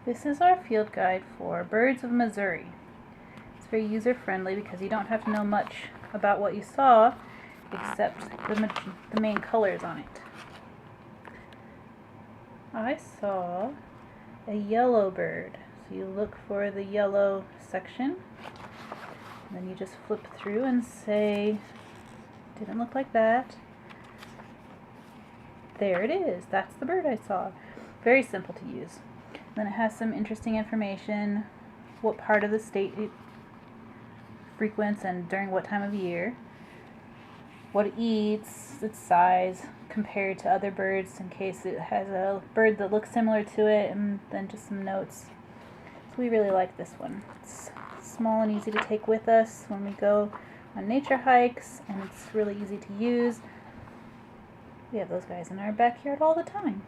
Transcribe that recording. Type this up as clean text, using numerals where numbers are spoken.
This is our field guide for birds of Missouri. It's very user-friendly because you don't have to know much about what you saw except the main colors on it. I saw a yellow bird. So you look for the yellow section, and then you just flip through and say, didn't look like that. There it is. That's the bird I saw. Very simple to use. Then it has some interesting information, what part of the state it frequents and during what time of year, what it eats, its size compared to other birds in case it has a bird that looks similar to it, and then just some notes. So we really like this one. It's small and easy to take with us when we go on nature hikes, and it's really easy to use. We have those guys in our backyard all the time.